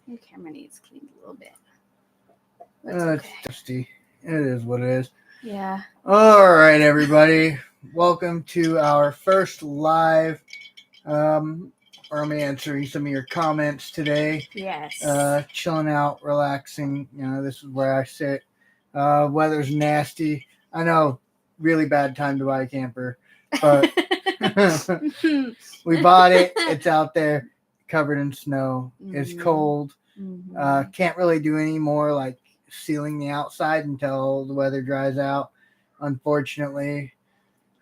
Your camera needs cleaned a little bit. That's okay. It's dusty. It is what it is. Yeah. All right, everybody. Welcome to our first live. Where I'm answering some of your comments today. Yes. Chilling out, relaxing. This is where I sit. Weather's nasty. I know, really bad time to buy a camper, but we bought it. It's out there, covered in snow. It's cold. Can't really do any more like sealing the outside until the weather dries out. Unfortunately,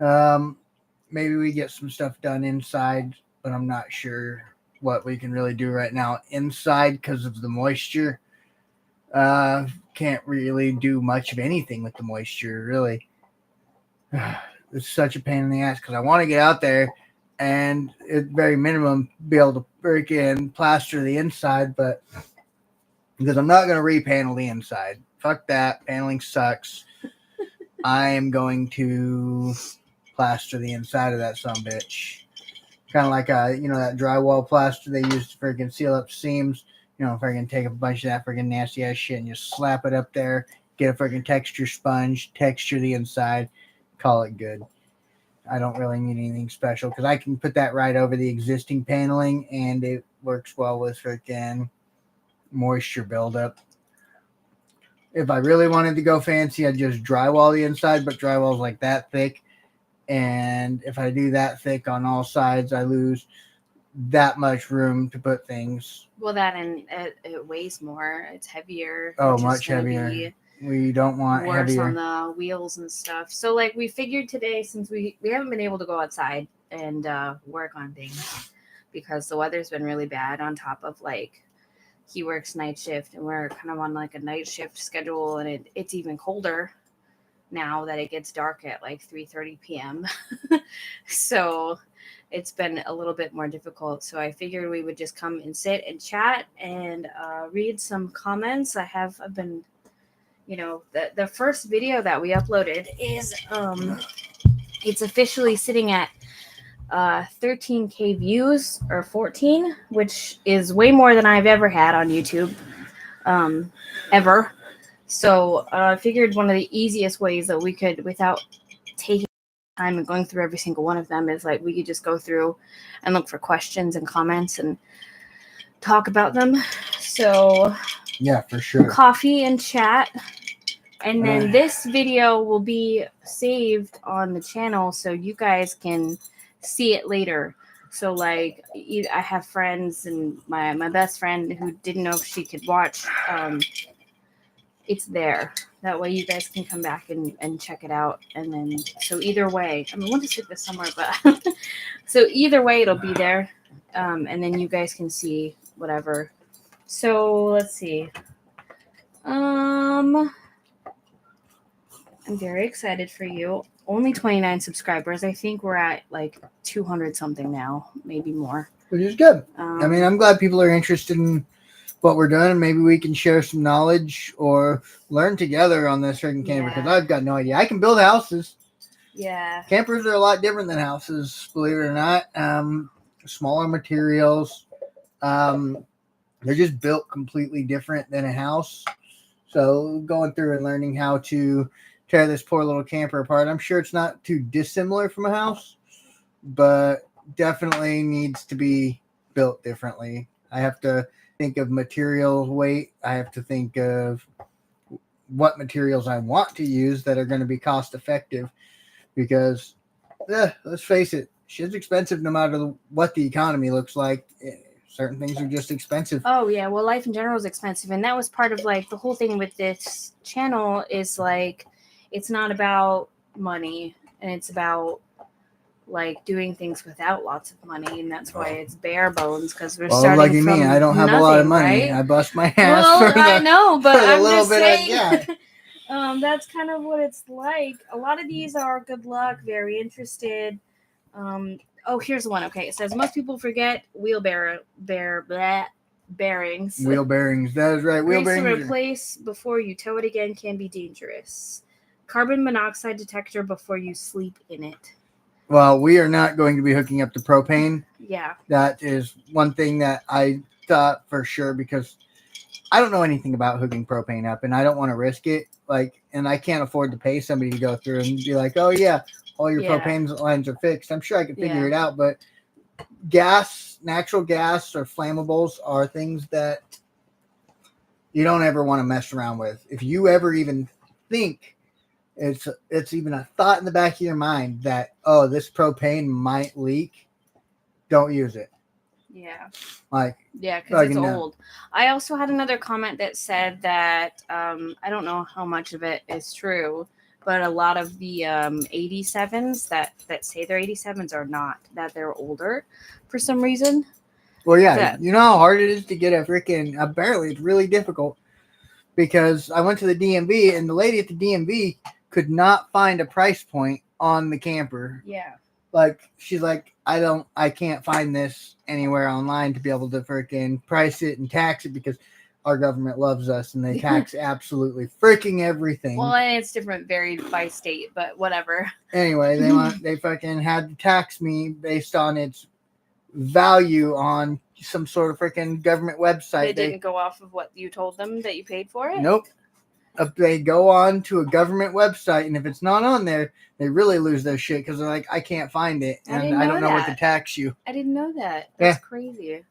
maybe we get some stuff done inside, but I'm not sure what we can really do right now inside because of the moisture. Can't really do much of anything with the moisture, really. It's such a pain in the ass because I want to get out there and at very minimum be able to freaking plaster the inside, but because I'm not going to repanel the inside. Fuck that. Paneling sucks. I am going to plaster the inside of that sumbitch. Kind of like that drywall plaster they use to freaking seal up seams. Freaking take a bunch of that freaking nasty ass shit and just slap it up there. Get a freaking texture sponge, texture the inside, call it good. I don't really need anything special because I can put that right over the existing paneling and it works well with freaking moisture buildup. If I really wanted to go fancy, I'd just drywall the inside, but drywall's like that thick. And if I do that thick on all sides, I lose that much room to put things. Well, that and it weighs more. It's heavier. Oh, much heavier. We don't want worse heavier on the wheels and stuff. So, like, we figured today, since we haven't been able to go outside and work on things because the weather's been really bad. On top of like, he works night shift and we're kind of on like a night shift schedule, and it's even colder now that it gets dark at like 3:30 p.m. So it's been a little bit more difficult. So I figured we would just come and sit and chat and read some comments. I've been, the first video that we uploaded is it's officially sitting at 13K views, or 14, which is way more than I've ever had on YouTube, ever. So I figured one of the easiest ways that we could, without taking time and going through every single one of them, is like we could just go through and look for questions and comments and talk about them. So yeah, for sure. Coffee and chat. And then this video will be saved on the channel so you guys can see it later. So like I have friends, and my best friend who didn't know if she could watch, it's there. That way you guys can come back and check it out. And then, so either way, we'll just stick this somewhere, but so either way it'll be there. And then you guys can see whatever. So let's see. I'm very excited for you. Only 29 subscribers. I think we're at like 200 something now, maybe more. Which is good. I'm glad people are interested in what we're doing, and maybe we can share some knowledge or learn together on this freaking camper, because I've got no idea. I can build houses. Yeah. Campers are a lot different than houses, believe it or not. Smaller materials. They're just built completely different than a house. So going through and learning how to tear this poor little camper apart. I'm sure it's not too dissimilar from a house, but definitely needs to be built differently. I have to think of material weight. I have to think of what materials I want to use that are going to be cost effective, because let's face it, shit's expensive no matter what the economy looks like. Certain things are just expensive. Oh yeah, well, life in general is expensive, and that was part of like the whole thing with this channel is like, it's not about money, and it's about like doing things without lots of money, and that's why it's bare bones, because we're starting lucky from me, I don't have nothing, a lot of money. right? I bust my ass. Well, I know, but I'm little just bit saying. That's kind of what it's like. A lot of these are good luck, very interested. Here's one. Okay, it says most people forget bearings. Wheel bearings. That is right. Wheel bearings. To replace before you tow it again can be dangerous. Carbon monoxide detector before you sleep in it. Well, we are not going to be hooking up to propane. Yeah. That is one thing that I thought for sure, because I don't know anything about hooking propane up, and I don't want to risk it. Like, and I can't afford to pay somebody to go through and be like, oh yeah, all your Yeah. propane lines are fixed. I'm sure I can figure Yeah. it out, but gas, natural gas, or flammables are things that you don't ever want to mess around with. If you ever even think it's even a thought in the back of your mind that, oh, this propane might leak, don't use it. Yeah. Like, Yeah, because like it's no. old. I also had another comment that said that I don't know how much of it is true, but a lot of the 87s that say they're 87s are not, that they're older for some reason. Well, yeah, That- you know how hard it is to get a freaking. Apparently, it's really difficult because I went to the DMV and the lady at the DMV could not find a price point on the camper. Yeah. Like, she's like, I can't find this anywhere online to be able to freaking price it and tax it because our government loves us and they tax absolutely freaking everything. Well, and it's different, varied by state, but whatever. Anyway, they fucking had to tax me based on its value on some sort of freaking government website. They didn't go off of what you told them that you paid for it? Nope. They go on to a government website, and if it's not on there, they really lose their shit because they're like, I can't find it, I and didn't I know don't know what to that. tax you. I didn't know that. That's crazy.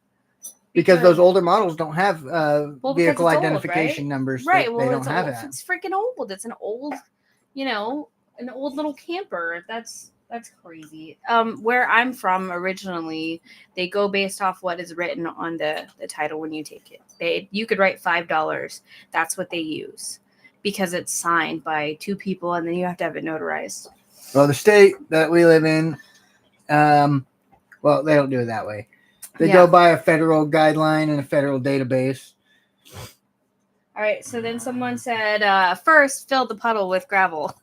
Because those older models don't have Well, because vehicle it's old, identification right? numbers. Right. They Well, don't it's have old. that. It's freaking old. It's an old, an old little camper. That's crazy. Where I'm from originally, they go based off what is written on the title when you take it. You could write $5. That's what they use because it's signed by two people, and then you have to have it notarized. Well, the state that we live in, well, they don't do it that way. They go by a federal guideline and a federal database. All right, so then someone said, first fill the puddle with gravel.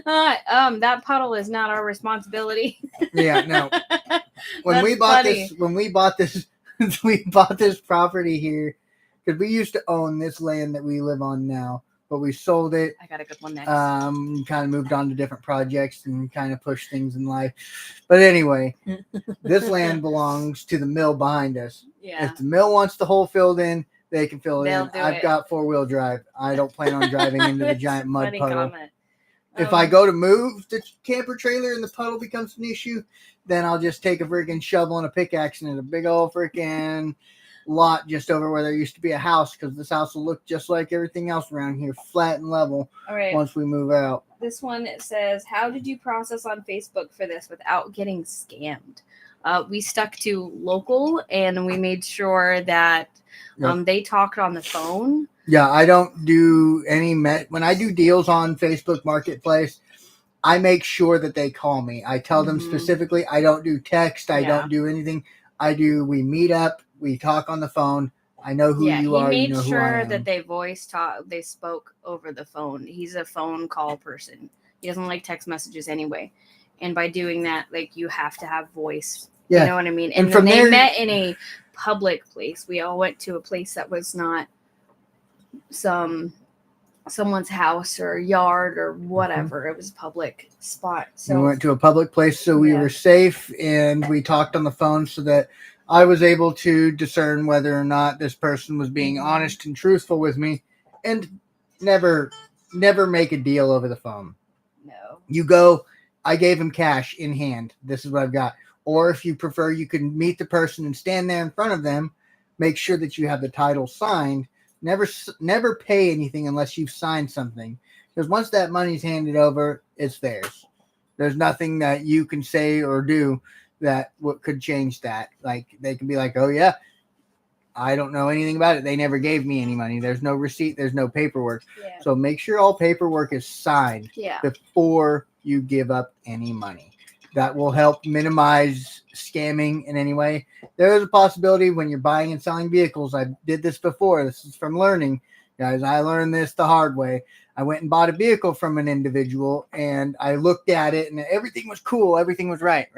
That puddle is not our responsibility. Yeah, no. When we bought this property here, because we used to own this land that we live on now, but we sold it. I got a good one next. Kind of moved on to different projects and kind of pushed things in life. But anyway, this land belongs to the mill behind us. Yeah. If the mill wants the hole filled in, they can fill it They'll in. do I've it. got 4-wheel drive. I don't plan on driving into the That's giant a mud funny puddle. comment. If I go to move the camper trailer and the puddle becomes an issue, then I'll just take a freaking shovel and a pickaxe and a big old freaking lot just over where there used to be a house, because this house will look just like everything else around here, flat and level, All right. once we move out. This one, it says, how did you process on Facebook for this without getting scammed? We stuck to local, and we made sure that they talked on the phone. Yeah, I don't do any when I do deals on Facebook Marketplace, I make sure that they call me. I tell them specifically, I don't do text, I don't do anything. We meet up, we talk on the phone. I know who you are. He you made know sure who I am. that they spoke over the phone. He's a phone call person. He doesn't like text messages anyway. And by doing that, like, you have to have voice. Yeah. You know what I mean? And from they there, met in a public place. We all went to a place that was not someone's house or yard or whatever. It was a public spot. So we went to a public place, so we were safe, and we talked on the phone so that I was able to discern whether or not this person was being honest and truthful with me, and never make a deal over the phone. No. You go, I gave him cash in hand. This is what I've got. Or if you prefer, you can meet the person and stand there in front of them. Make sure that you have the title signed. Never pay anything unless you've signed something. Because once that money's handed over, it's theirs. There's nothing that you can say or do that could change that. Like, they can be like, oh yeah, I don't know anything about it. They never gave me any money. There's no receipt. There's no paperwork. Yeah. So make sure all paperwork is signed before you give up any money. That will help minimize scamming in any way. There is a possibility when you're buying and selling vehicles. I did this before. This is from learning. Guys, I learned this the hard way. I went and bought a vehicle from an individual, and I looked at it, and everything was cool. Everything was right?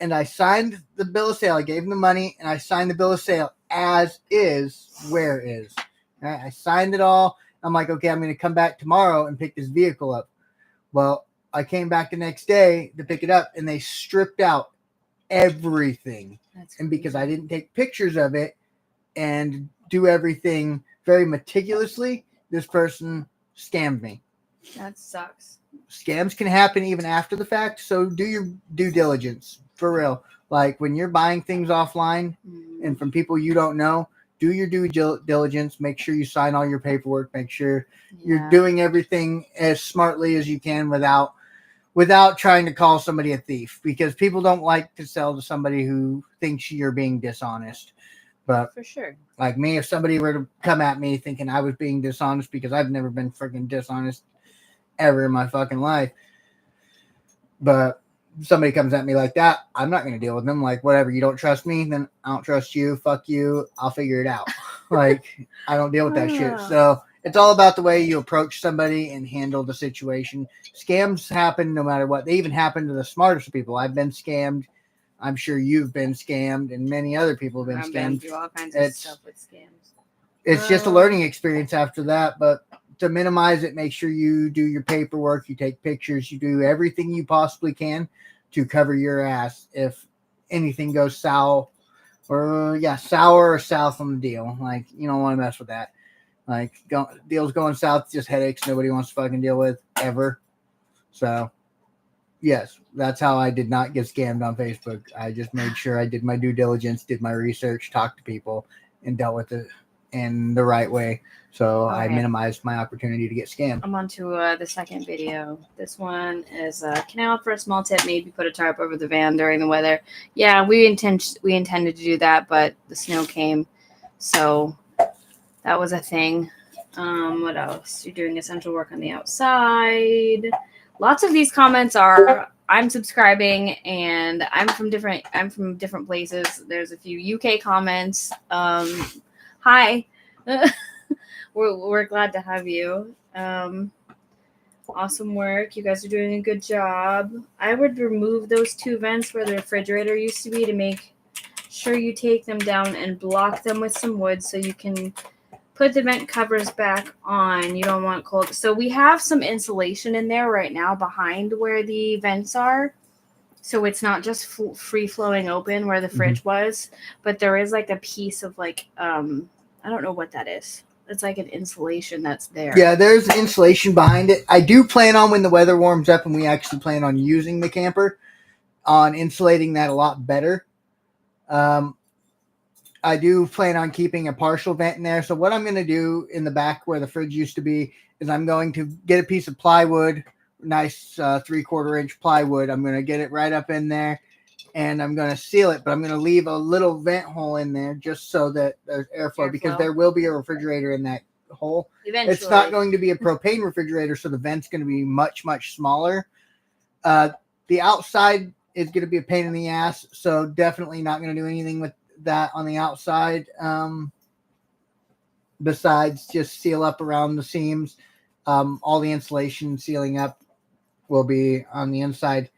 And I signed the bill of sale. I gave him the money, and I signed the bill of sale as is, where is. Right? I signed it all. I'm like, okay, I'm going to come back tomorrow and pick this vehicle up. Well, I came back the next day to pick it up, and they stripped out everything. And because I didn't take pictures of it and do everything very meticulously, this person scammed me. That sucks. Scams can happen even after the fact, so do your due diligence for real. Like when you're buying things offline and from people you don't know, do your due diligence. Make sure you sign all your paperwork. Make sure you're doing everything as smartly as you can without trying to call somebody a thief, because people don't like to sell to somebody who thinks you're being dishonest. But for sure, like me, if somebody were to come at me thinking I was being dishonest, because I've never been freaking dishonest ever in my fucking life, but somebody comes at me like that, I'm not going to deal with them. Like, whatever, you don't trust me, then I don't trust you. Fuck you. I'll figure it out. Like, I don't deal with that shit. So it's all about the way you approach somebody and handle the situation. Scams happen no matter what. They even happen to the smartest people. I've been scammed. I'm sure you've been scammed, and many other people have been scammed. Been through all kinds of stuff with scams. It's just a learning experience after that. But to minimize it, make sure you do your paperwork, you take pictures, you do everything you possibly can to cover your ass if anything goes sour or south on the deal. Like, you don't want to mess with that. Like, deals going south, just headaches nobody wants to fucking deal with ever. So, yes, that's how I did not get scammed on Facebook. I just made sure I did my due diligence, did my research, talked to people, and dealt with it in the right way. So I minimized my opportunity to get scammed. I'm on to the second video. This one is, can I offer a small tip? Maybe put a tarp over the van during the weather. Yeah, we intended to do that, but the snow came. So that was a thing. What else? You're doing essential work on the outside. Lots of these comments are, I'm subscribing and I'm from different places. There's a few UK comments. Hi. We're glad to have you. Awesome work. You guys are doing a good job. I would remove those two vents where the refrigerator used to be to make sure you take them down and block them with some wood so you can put the vent covers back on. You don't want cold. So we have some insulation in there right now behind where the vents are. So it's not just free flowing open where the fridge was, but there is like a piece of like, I don't know what that is. It's like an insulation that's there. Yeah, there's insulation behind it. I do plan on, when the weather warms up and we actually plan on using the camper, on insulating that a lot better. I do plan on keeping a partial vent in there. So what I'm going to do in the back where the fridge used to be is I'm going to get a piece of plywood, nice 3/4 inch plywood. I'm going to get it right up in there and I'm going to seal it, but I'm going to leave a little vent hole in there just so that there's airflow, because there will be a refrigerator in that hole. Eventually. It's not going to be a propane refrigerator, so the vent's going to be much, much smaller. The outside is going to be a pain in the ass, so definitely not going to do anything with that on the outside. Besides just seal up around the seams. All the insulation sealing up will be on the inside.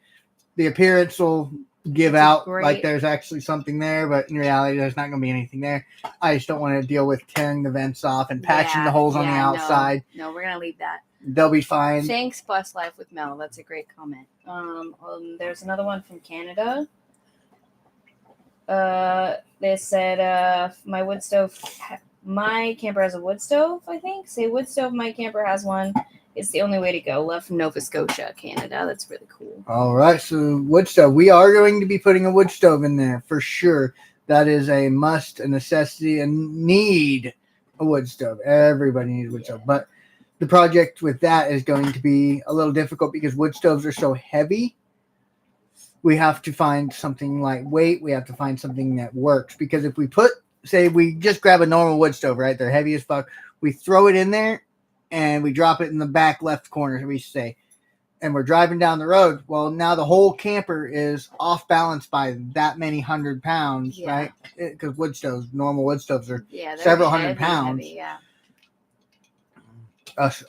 The appearance will give out like there's actually something there, but in reality there's not going to be anything there. I just don't want to deal with tearing the vents off and patching the holes on the outside. No, we're going to leave that. They'll be fine. Thanks, Bus Life with Mel. That's a great comment. There's another one from Canada. They said, my camper has a wood stove, I think. Say wood stove, my camper has one. It's the only way to go. Love from Nova Scotia, Canada. That's really cool. All right, so wood stove. We are going to be putting a wood stove in there for sure. That is a must, a necessity, a need, a wood stove. Everybody needs a wood stove. But the project with that is going to be a little difficult because wood stoves are so heavy. We have to find something lightweight. We have to find something that works, because if we we just grab a normal wood stove, right? They're heavy as fuck. We throw it in there and we drop it in the back left corner, we say, and we're driving down the road. Well, now the whole camper is off balance by that many 100 pounds, right? Because normal wood stoves are several hundred pounds. Heavy, yeah.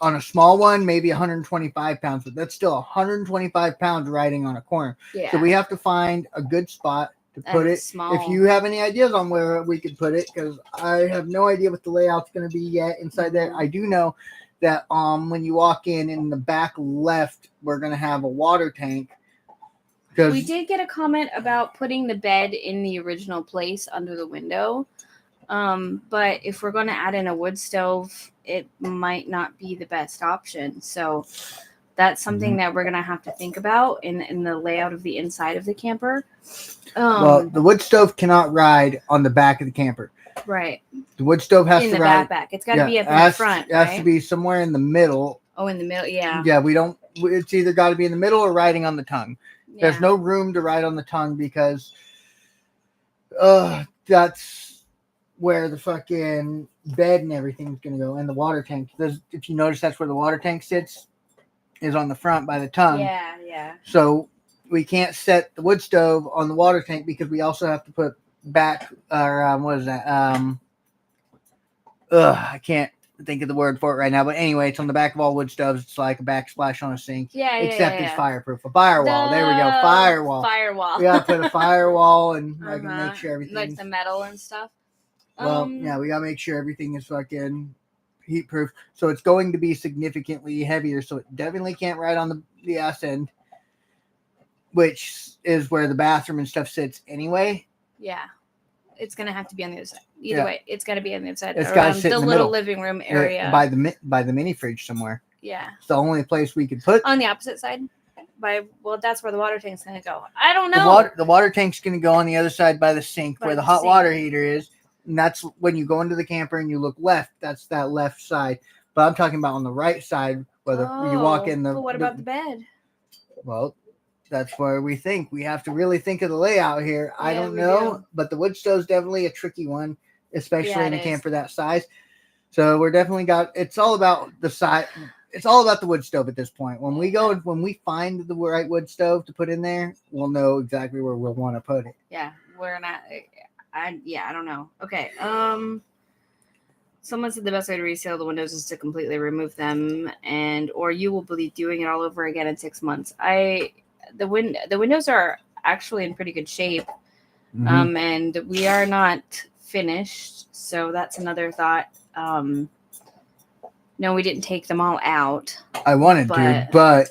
On a small one, maybe 125 pounds, but that's still 125 pounds riding on a corner. Yeah. So we have to find a good spot to put it. If you have any ideas on where we could put it, because I have no idea what the layout's going to be yet inside there. I do know that when you walk in the back left, we're going to have a water tank. We did get a comment about putting the bed in the original place under the window. But if we're going to add in a wood stove, it might not be the best option. So that's something that we're going to have to think about in the layout of the inside of the camper. Well, the wood stove cannot ride on the back of the camper. Right. The wood stove has in to the ride. back. It's got to be up in it the has, front. It has right? to be somewhere in the middle. Oh, in the middle. Yeah. Yeah, we don't. It's either got to be in the middle or riding on the tongue. Yeah. There's no room to ride on the tongue because that's where the fucking bed and everything's gonna go, and the water tank. If you notice, that's where the water tank sits, is on the front by the tongue. Yeah, yeah. So we can't set the wood stove on the water tank because we also have to put back, or what is that? I can't think of the word for it right now. But anyway, it's on the back of all wood stoves. It's like a backsplash on a sink. Yeah, Except it's fireproof. A firewall. There we go. Firewall. Firewall. We gotta put a firewall and I can make sure everything. Like the metal and stuff. Well, yeah, we gotta make sure everything is fucking heat proof. So it's going to be significantly heavier. So it definitely can't ride on the ass end, which is where the bathroom and stuff sits anyway. Yeah. It's gonna have to be on the other side. Either way, it's gotta be on the other side. It's gotta sit the in the little middle. living room area. By the mini fridge somewhere. Yeah. It's the only place we could put. On the opposite side. That's where the water tank's gonna go. I don't know. The water tank's gonna go on the other side by the sink By where the the hot sink. water heater is. And that's when you go into the camper and you look left. That's that left side. But I'm talking about on the right side where you walk in the. But what about the bed? Well, that's where we think. We have to really think of the layout here. I Yeah, don't we know, do. but the wood stove's definitely a tricky one, especially Yeah, in a it is. camper that size. So we're definitely it's all about the size. It's all about the wood stove at this point. When we find the right wood stove to put in there, we'll know exactly where we'll want to put it. Yeah, we're not. I don't know. Okay. Someone said the best way to reseal the windows is to completely remove them, or you will be doing it all over again in 6 months. The windows are actually in pretty good shape, Mm-hmm. and we are not finished. So that's another thought. No, we didn't take them all out. I wanted to, but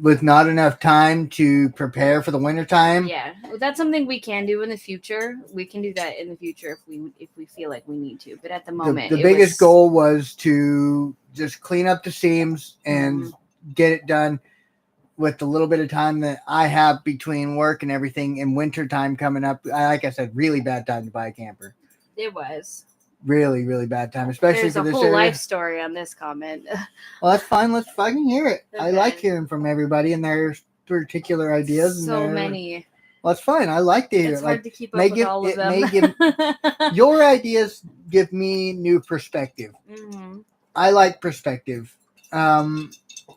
with not enough time to prepare for the wintertime. Yeah, that's something we can do in the future. We can do that in the future if we feel like we need to. But at the moment, the biggest goal was to just clean up the seams and get it done with the little bit of time that I have between work and everything in wintertime coming up. Like I said, really bad time to buy a camper. It was. Really, really bad time, especially There's for a this whole area. life story on this comment. Well, that's fine. Let's fucking hear it. I Okay. like hearing from everybody and their particular ideas. So and many. Well, that's fine. I like to hear It's it. hard Like to keep up with all of them. your ideas give me new perspective. Mhm. I like perspective.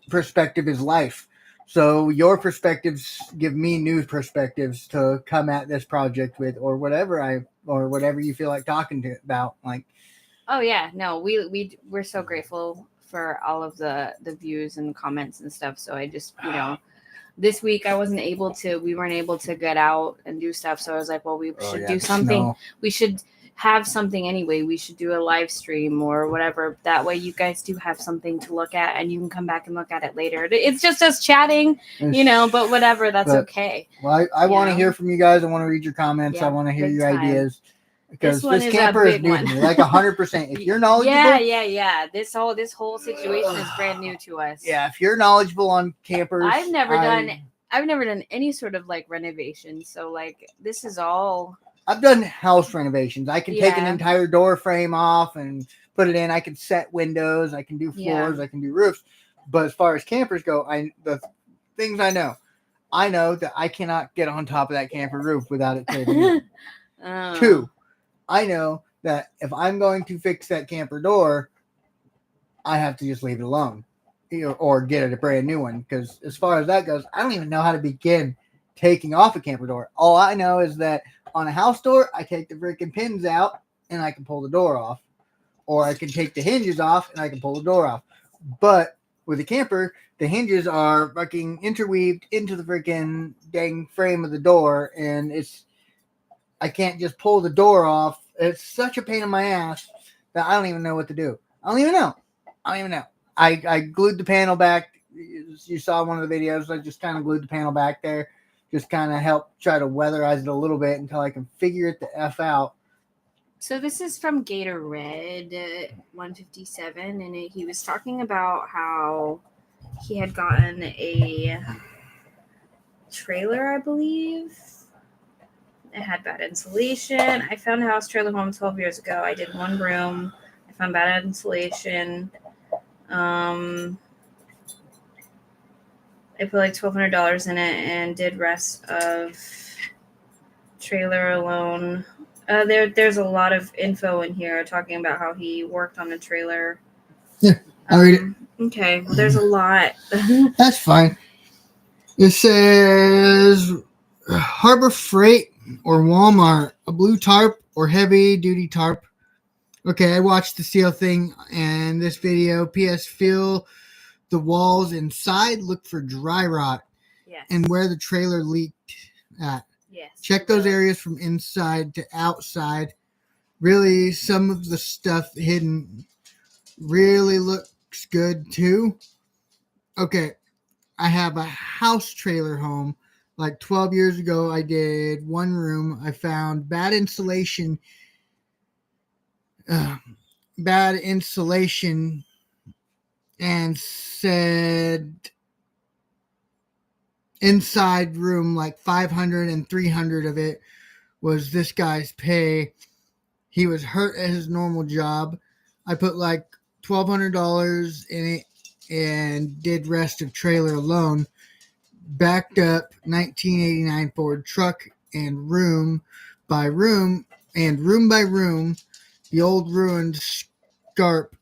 Perspective is life. So your perspectives give me new perspectives to come at this project with, or whatever you feel like talking about. Like, Oh yeah, no, we're so grateful for all of the views and comments and stuff. So I just this week we weren't able to get out and do stuff. So I was like, well, we should do something. Snow. We should have something anyway. We should do a live stream or whatever. That way you guys do have something to look at and you can come back and look at it later. It's just us chatting, but whatever, that's okay. Well, I want to hear from you guys. I want to read your comments. Yeah, I want to hear big your time. ideas. Because This one this is a camper is big new to one. me, like 100%. If you're knowledgeable, Yeah. This whole situation is brand new to us. yeah, if you're knowledgeable on campers, I've never done any sort of like renovation. So like this is all. I've done house renovations. I can take an Yeah. entire door frame off and put it in. I can set windows. I can do floors. Yeah. I can do roofs. But as far as campers go, the things I know that I cannot get on top of that camper roof without it caving in. 2, I know that if I'm going to fix that camper door, I have to just leave it alone, or get it a brand new one. Because as far as that goes, I don't even know how to begin taking off a camper door. All I know is that on a house door, I take the freaking pins out and I can pull the door off, or I can take the hinges off and I can pull the door off. But with a camper, the hinges are fucking interweaved into the freaking dang frame of the door, and I can't just pull the door off. It's such a pain in my ass that I don't even know what to do. I don't even know. I glued the panel back. You saw one of the videos. I just kind of glued the panel back there. Just kind of help try to weatherize it a little bit until I can figure it the F out. So this is from Gator Red 157, and he was talking about how he had gotten a trailer, I believe. It had bad insulation. I found a house trailer home 12 years ago. I did one room. I found bad insulation. I put like $1,200 in it and did rest of trailer alone. There's a lot of info in here talking about how he worked on the trailer. Yeah, I'll read it. Okay, well, there's a lot. That's fine. It says Harbor Freight or Walmart, a blue tarp or heavy duty tarp. Okay, I watched the seal thing and this video. P.S. Fill the walls inside. Look for dry rot. Yes. And where the trailer leaked at. Yes. Check those areas from inside to outside. Really, some of the stuff hidden really looks good too. Okay, I have a house trailer home. Like 12 years ago, I did one room. I found bad insulation. And said inside room like 500 and 300 of it was this guy's pay. He was hurt at his normal job. I put like $1,200 in it and did rest of trailer alone. Backed up 1989 Ford truck and room by room, the old ruined scarp.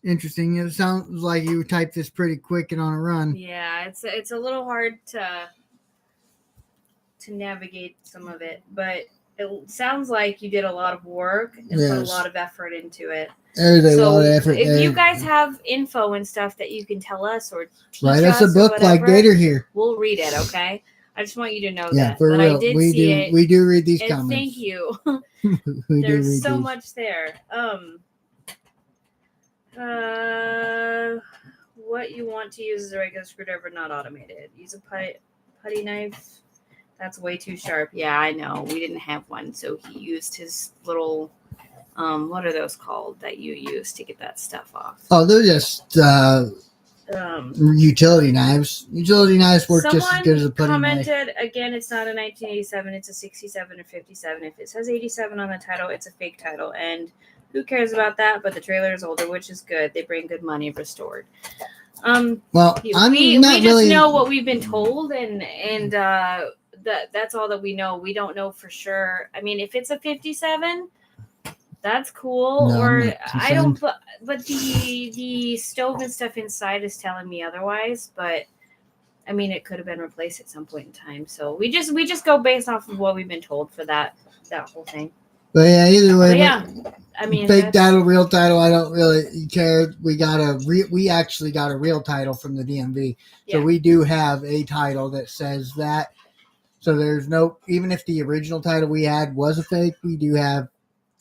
Interesting. It sounds like you typed this pretty quick and on a run. Yeah, it's a little hard to navigate some of it, but it sounds like you did a lot of work and put a lot of effort into it. There's a lot of effort if there. you guys have info and stuff that you can tell us or teach write us a us book like Gator here. We'll read it, okay? I just want you to know that. For real. I did see it. We do read these and comments. Thank you. we There's so much there. What you want to use is a regular screwdriver, not automated. Use a putty knife. That's way too sharp. Yeah, I know. We didn't have one, so he used his little, what are those called that you use to get that stuff off? Oh, they're just utility knives. Utility knives work just as good as a putty knife. Someone commented, again, it's not a 1987, it's a 67 or 57. If it says 87 on the title, it's a fake title, and who cares about that? But the trailer is older, which is good. They bring good money if restored. Well, we just know what we've been told, and that's all that we know. We don't know for sure. I mean, if it's a 57, that's cool. No, or I don't. But the stove and stuff inside is telling me otherwise. But I mean, it could have been replaced at some point in time. So we just go based off of what we've been told for that whole thing. But yeah, either way. But yeah. I mean, fake title, real title. I don't really care. We actually got a real title from the DMV, so we do have a title that says that. So there's no, even if the original title we had was a fake, we do have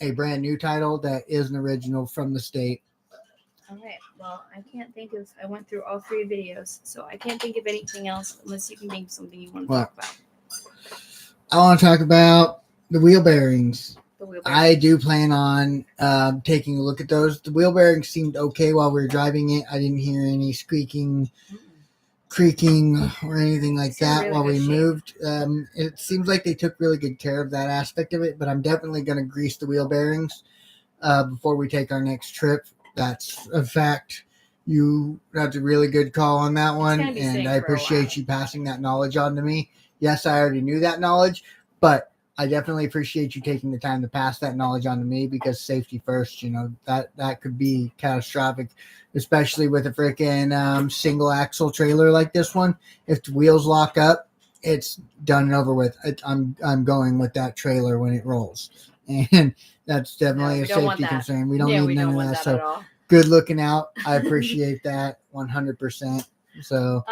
a brand new title that is an original from the state. Okay. Well, I can't think of. I went through all 3 videos, so I can't think of anything else unless you can think of something you want to talk about. I want to talk about the wheel bearings. I do plan on taking a look at those. The wheel bearings seemed okay while we were driving it. I didn't hear any squeaking, creaking, or anything like that while we moved. It seems like they took really good care of that aspect of it, but I'm definitely going to grease the wheel bearings before we take our next trip. That's a fact. That's a really good call on that one, and I appreciate you passing that knowledge on to me. Yes, I already knew that knowledge, but I definitely appreciate you taking the time to pass that knowledge on to me, because safety first, that could be catastrophic, especially with a freaking single axle trailer like this one. If the wheels lock up, it's done and over with. I'm going with that trailer when it rolls, and that's definitely a safety concern. We don't need none of that. So good looking out. I appreciate that 100%. So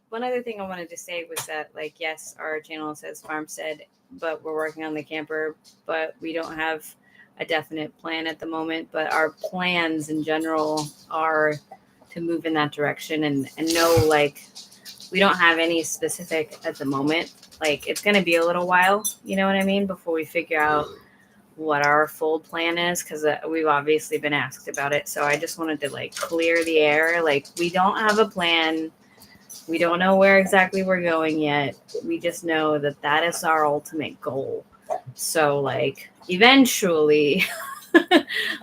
one other thing I wanted to say was that, like, yes, our channel says Farmstead, but we're working on the camper, but we don't have a definite plan at the moment. But our plans in general are to move in that direction, and no, like, we don't have any specific at the moment. Like, it's going to be a little while, you know what I mean, before we figure out what our full plan is, because we've obviously been asked about it. So I just wanted to like clear the air. Like, we don't have a plan. We don't know where exactly we're going yet. We just know that that is our ultimate goal. So like eventually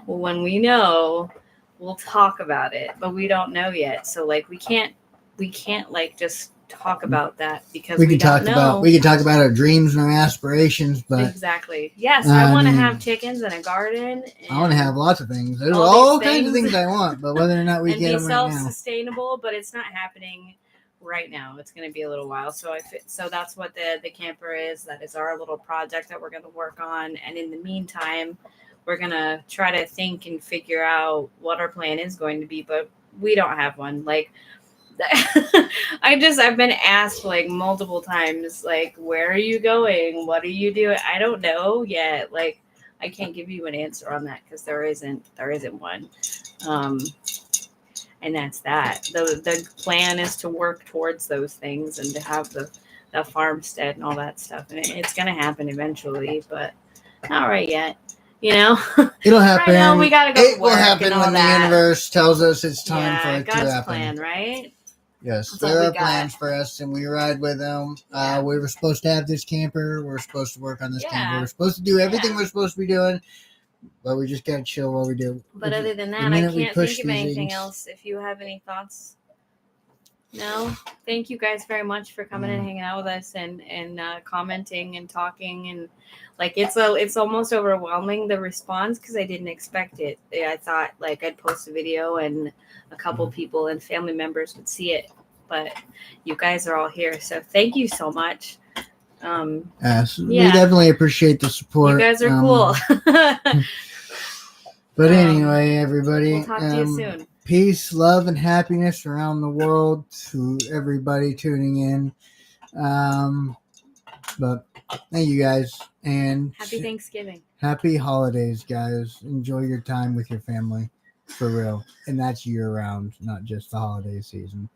when we know, we'll talk about it, but we don't know yet. So like we can't like just talk about that because we don't know. We can talk about our dreams and our aspirations, but Exactly. Yes, I want to mean, have chickens and a garden. And I want to have lots of things. There's all all these kinds of things. things I want, but whether or not we and get be them right now. self-sustainable, but it's not happening right now. It's going to be a little while. So so that's what the camper is. That is our little project that we're going to work on. And in the meantime, we're going to try to think and figure out what our plan is going to be, but we don't have one. Like, I've been asked like multiple times, like, where are you going? What are you doing? I don't know yet. Like, I can't give you an answer on that because there isn't one. And that's that. The plan is to work towards those things and to have the farmstead and all that stuff. And it's gonna happen eventually, but not right yet. You know, It'll happen. Right now we gotta go. It will happen when the universe tells us it's time for it God's to happen. plan, right? Yes, That's there are plans for us, and we ride with them. Yeah. We were supposed to have this camper. We're supposed to work on this Yeah. camper. We're supposed to do everything Yeah. we're supposed to be doing, but we just gotta chill while we do. But other than that, I minute we can't push think of these anything things- else. If you have any thoughts, no. Thank you guys very much for coming and hanging out with us and commenting and talking, and like it's almost overwhelming, the response, because I didn't expect it. I thought like I'd post a video and a couple people and family members would see it, but you guys are all here, so thank you so much. Yes, we Yeah. definitely appreciate the support. You guys are cool. But anyway, everybody, We'll talk to you soon. Peace, love, and happiness around the world to everybody tuning in. But thank you guys, and Happy Thanksgiving. happy holidays, guys. Enjoy your time with your family, for real. And that's year round, not just the holiday season.